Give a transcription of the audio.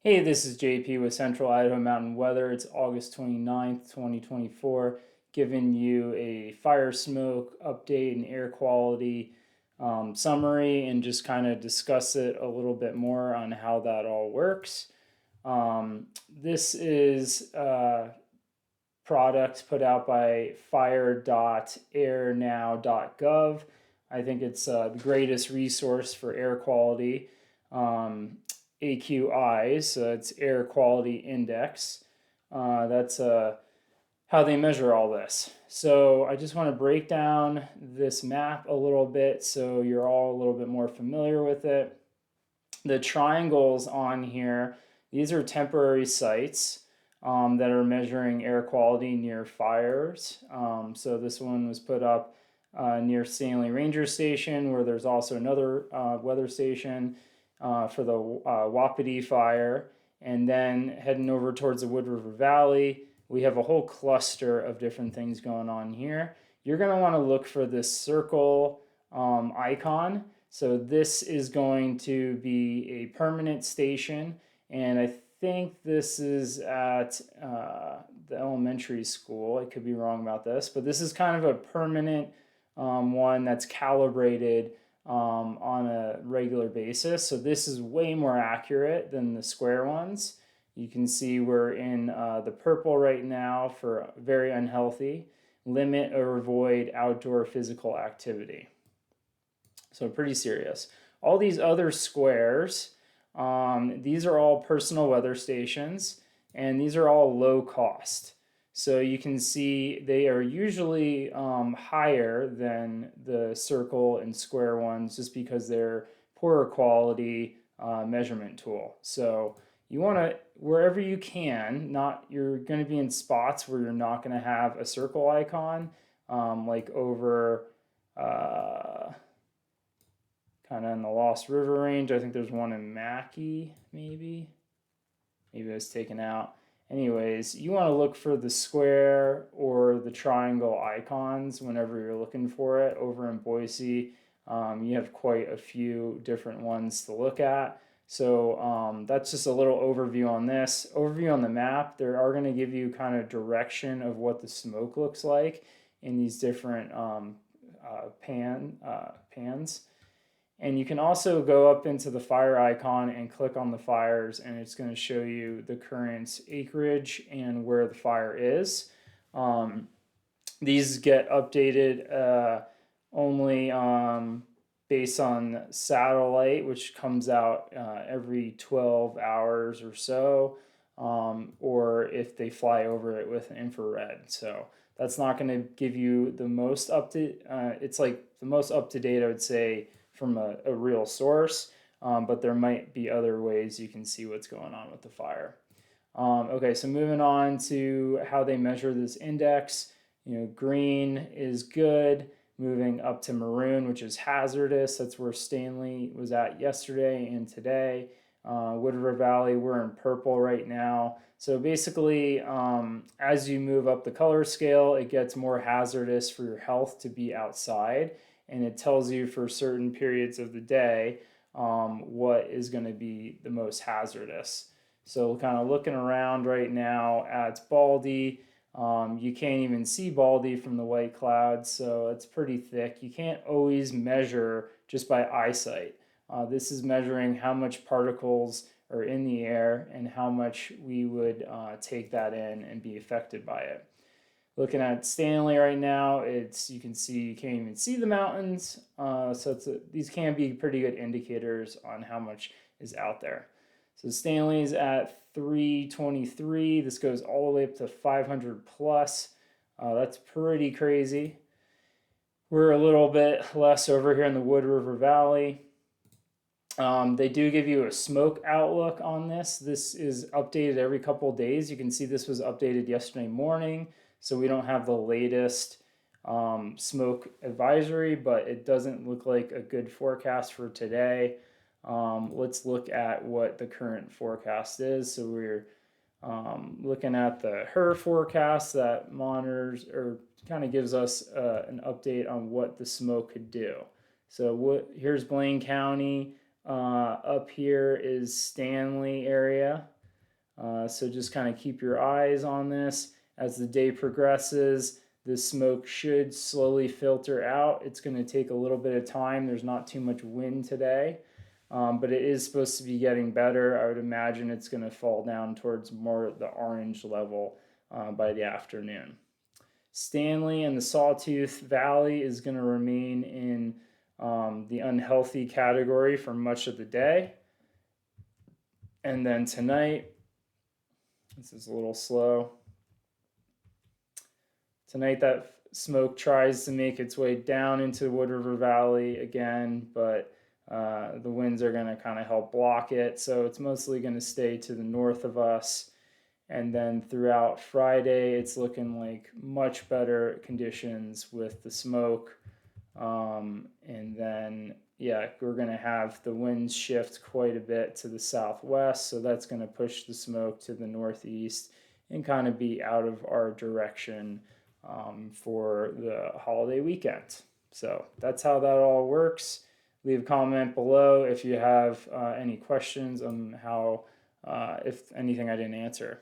Hey, this is JP with Central Idaho Mountain Weather. It's August 29th, 2024, giving you a fire smoke update and air quality summary and just kind of discuss it a little bit more on how that all works. This is a product put out by fire.airnow.gov. I think it's the greatest resource for air quality. AQI, so it's Air Quality Index. That's how they measure all this. So I just want to break down this map a little bit so you're all a little bit more familiar with it. The triangles on here, these are temporary sites that are measuring air quality near fires. So this one was put up near Stanley Ranger Station, where there's also another weather station for the Wapiti fire. And then heading over towards the Wood River Valley, we have a whole cluster of different things going on here. You're going to want to look for this circle icon. So this is going to be a permanent station, and I think this is at the elementary school. I could be wrong about this, but this is kind of a permanent one that's calibrated on a regular basis. So this is way more accurate than the square ones. You can see we're in the purple right now for very unhealthy. Limit or avoid outdoor physical activity. So pretty serious. All these other squares, these are all personal weather stations, and these are all low cost. So you can see they are usually higher than the circle and square ones just because they're poorer quality measurement tool. So you want to, wherever you can, you're going to be in spots where you're not going to have a circle icon, like over kind of in the Lost River range. I think there's one in Mackey, maybe. Maybe it was taken out. Anyways, you want to look for the square or the triangle icons whenever you're looking for it. Over in Boise, you have quite a few different ones to look at. So that's just a little overview on this. Overview on the map, they are going to give you kind of direction of what the smoke looks like in these different pans. And you can also go up into the fire icon and click on the fires, and it's going to show you the current acreage and where the fire is. These get updated only based on satellite, which comes out every 12 hours or so, or if they fly over it with infrared. So that's not going to give you the most it's like the most up to date, I would say, from a real source, but there might be other ways you can see what's going on with the fire. Okay, so moving on to how they measure this index. Green is good. Moving up to maroon, which is hazardous. That's where Stanley was at yesterday and today. Wood River Valley, we're in purple right now. So basically, as you move up the color scale, it gets more hazardous for your health to be outside, and it tells you for certain periods of the day what is going to be the most hazardous. So kind of looking around right now at Baldy, you can't even see Baldy from the white clouds, so it's pretty thick. You can't always measure just by eyesight. This is measuring how much particles are in the air and how much we would take that in and be affected by it. Looking at Stanley right now, you can see you can't even see the mountains. So these can be pretty good indicators on how much is out there. So Stanley's at 323. This goes all the way up to 500 plus. That's pretty crazy. We're a little bit less over here in the Wood River Valley. They do give you a smoke outlook on this. This is updated every couple of days. You can see this was updated yesterday morning. So we don't have the latest smoke advisory, but it doesn't look like a good forecast for today. Let's look at what the current forecast is. So we're looking at the HER forecast that monitors or kind of gives us an update on what the smoke could do. So here's Blaine County. Up here is Stanley area. So just kind of keep your eyes on this. As the day progresses, the smoke should slowly filter out. It's going to take a little bit of time. There's not too much wind today, but it is supposed to be getting better. I would imagine it's going to fall down towards more the orange level by the afternoon. Stanley and the Sawtooth Valley is going to remain in the unhealthy category for much of the day. And then tonight, this is a little slow. Tonight, that smoke tries to make its way down into Wood River Valley again, but the winds are going to kind of help block it. So it's mostly going to stay to the north of us. And then throughout Friday, it's looking like much better conditions with the smoke. And then, yeah, we're going to have the winds shift quite a bit to the southwest. So that's going to push the smoke to the northeast and kind of be out of our direction for the holiday weekend. So that's how that all works. Leave a comment below if you have any questions on how, if anything I didn't answer.